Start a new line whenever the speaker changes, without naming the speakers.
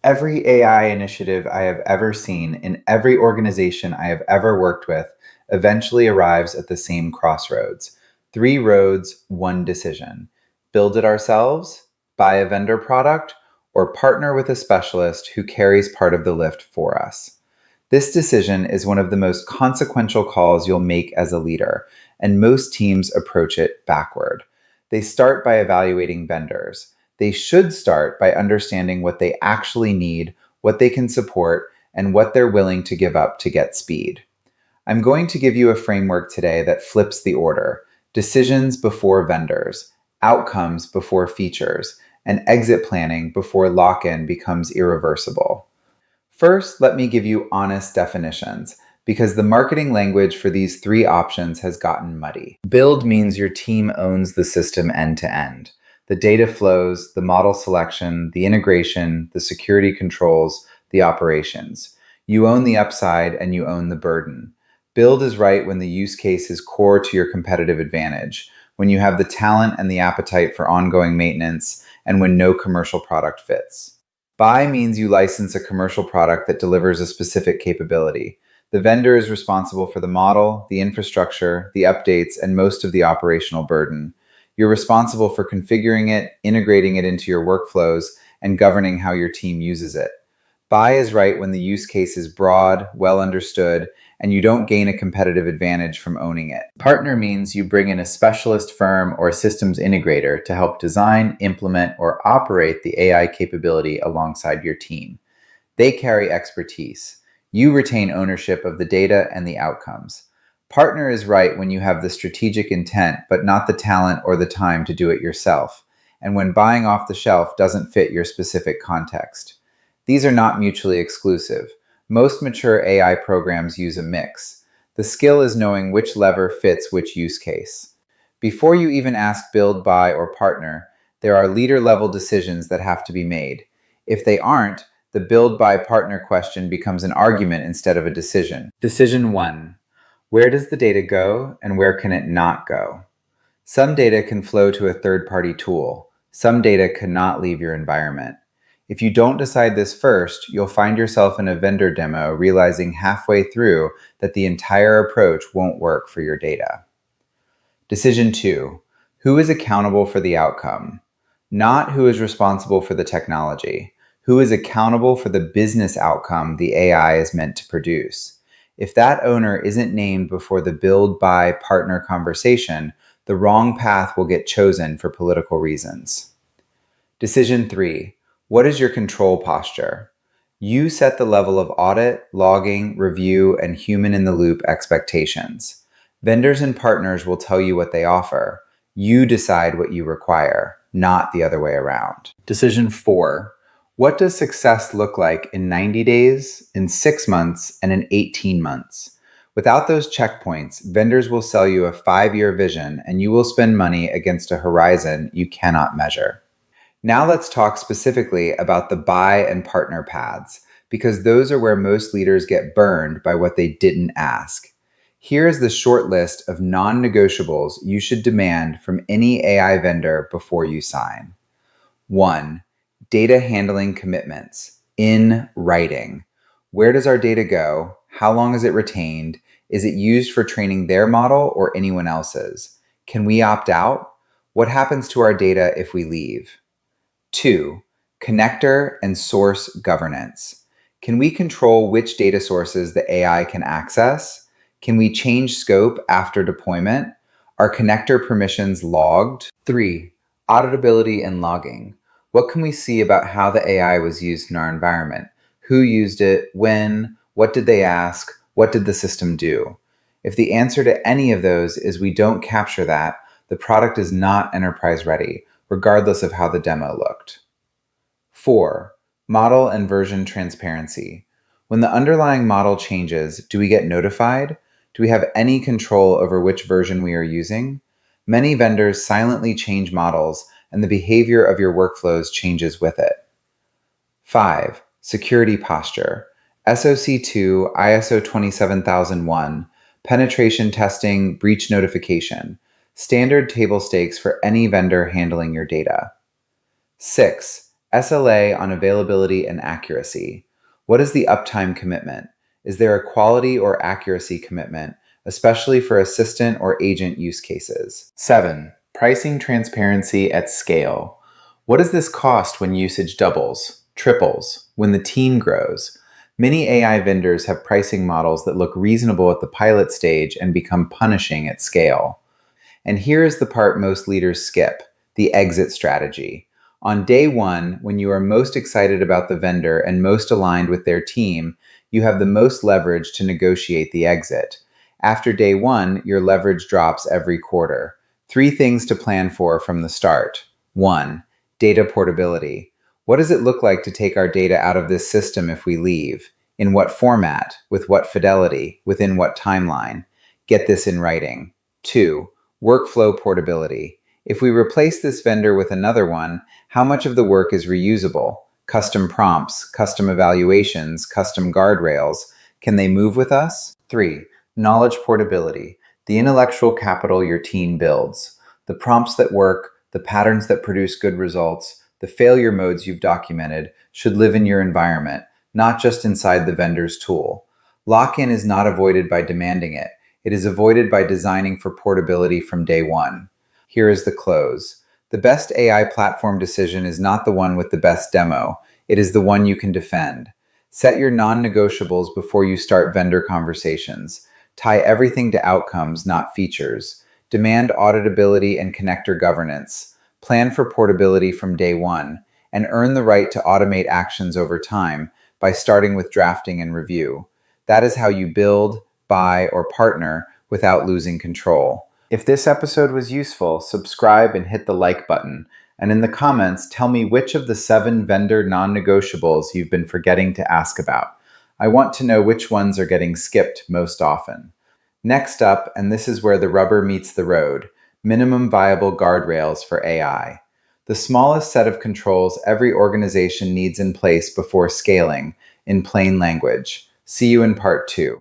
Every AI initiative I have ever seen in every organization I have ever worked with eventually arrives at the same crossroads. Three roads, one decision. Build it ourselves, buy a vendor product, or partner with a specialist who carries part of the lift for us. This decision is one of the most consequential calls you'll make as a leader, and most teams approach it backward. They start by evaluating vendors. They should start by understanding what they actually need, what they can support, and what they're willing to give up to get speed. I'm going to give you a framework today that flips the order: decisions before vendors, outcomes before features, and exit planning before lock in becomes irreversible. First, let me give you honest definitions, because the marketing language for these three options has gotten muddy. Build means your team owns the system end to end. The data flows, the model selection, the integration, the security controls, the operations. You own the upside and you own the burden. Build is right when the use case is core to your competitive advantage, when you have the talent and the appetite for ongoing maintenance, and when no commercial product fits. Buy means you license a commercial product that delivers a specific capability. The vendor is responsible for the model, the infrastructure, the updates, and most of the operational burden. You're responsible for configuring it, integrating it into your workflows, and governing how your team uses it. Buy is right when the use case is broad, well understood, and you don't gain a competitive advantage from owning it. Partner means you bring in a specialist firm or systems integrator to help design, implement, or operate the AI capability alongside your team. They carry expertise. You retain ownership of the data and the outcomes. Partner is right when you have the strategic intent, but not the talent or the time to do it yourself, and when buying off the shelf doesn't fit your specific context. These are not mutually exclusive. Most mature AI programs use a mix. The skill is knowing which lever fits which use case. Before you even ask build, buy, or partner, there are leader-level decisions that have to be made. If they aren't, the build, buy, partner question becomes an argument instead of a decision. Decision 1. Where does the data go and where can it not go? Some data can flow to a third-party tool. Some data cannot leave your environment. If you don't decide this first, you'll find yourself in a vendor demo realizing halfway through that the entire approach won't work for your data. Decision 2. Who is accountable for the outcome? Not who is responsible for the technology. Who is accountable for the business outcome the AI is meant to produce? If that owner isn't named before the build, buy, partner conversation, the wrong path will get chosen for political reasons. Decision 3. What is your control posture? You set the level of audit, logging, review, and human-in-the-loop expectations. Vendors and partners will tell you what they offer. You decide what you require, not the other way around. Decision 4. What does success look like in 90 days, in 6 months, and in 18 months? Without those checkpoints, vendors will sell you a 5-year vision, and you will spend money against a horizon you cannot measure. Now let's talk specifically about the buy and partner paths, because those are where most leaders get burned by what they didn't ask. Here is the short list of non-negotiables you should demand from any AI vendor before you sign. 1. Data handling commitments in writing. Where does our data go? How long is it retained? Is it used for training their model or anyone else's? Can we opt out? What happens to our data if we leave? 2. Connector and source governance. Can we control which data sources the AI can access? Can we change scope after deployment? Are connector permissions logged? 3. Auditability and logging. What can we see about how the AI was used in our environment? Who used it? When? What did they ask? What did the system do? If the answer to any of those is we don't capture that, the product is not enterprise ready, regardless of how the demo looked. 4. Model and version transparency. When the underlying model changes, do we get notified? Do we have any control over which version we are using? Many vendors silently change models, and the behavior of your workflows changes with it. 5. Security posture. SOC 2, ISO 27001, penetration testing, breach notification. Standard table stakes for any vendor handling your data. 6. SLA on availability and accuracy. What is the uptime commitment? Is there a quality or accuracy commitment, especially for assistant or agent use cases? 7. Pricing transparency at scale. What does this cost when usage doubles, triples, when the team grows? Many AI vendors have pricing models that look reasonable at the pilot stage and become punishing at scale. And here is the part most leaders skip: the exit strategy. On day one, when you are most excited about the vendor and most aligned with their team, you have the most leverage to negotiate the exit. After day one, your leverage drops every quarter. 3 things to plan for from the start. 1. Data portability. What does it look like to take our data out of this system if we leave? In what format? With what fidelity? Within what timeline? Get this in writing. 2. Workflow portability. If we replace this vendor with another one, how much of the work is reusable? Custom prompts, custom evaluations, custom guardrails. Can they move with us? 3. Knowledge portability. The intellectual capital your team builds. The prompts that work, the patterns that produce good results, the failure modes you've documented should live in your environment, not just inside the vendor's tool. Lock-in is not avoided by demanding it. It is avoided by designing for portability from day one. Here is the close. The best AI platform decision is not the one with the best demo. It is the one you can defend. Set your non-negotiables before you start vendor conversations. Tie everything to outcomes, not features. Demand auditability and connector governance. Plan for portability from day one, and earn the right to automate actions over time by starting with drafting and review. That is how you build, buy, or partner without losing control. If this episode was useful, subscribe and hit the like button. And in the comments, tell me which of the 7 vendor non-negotiables you've been forgetting to ask about. I want to know which ones are getting skipped most often. Next up, and this is where the rubber meets the road, minimum viable guardrails for AI. The smallest set of controls every organization needs in place before scaling, in plain language. See you in part 2.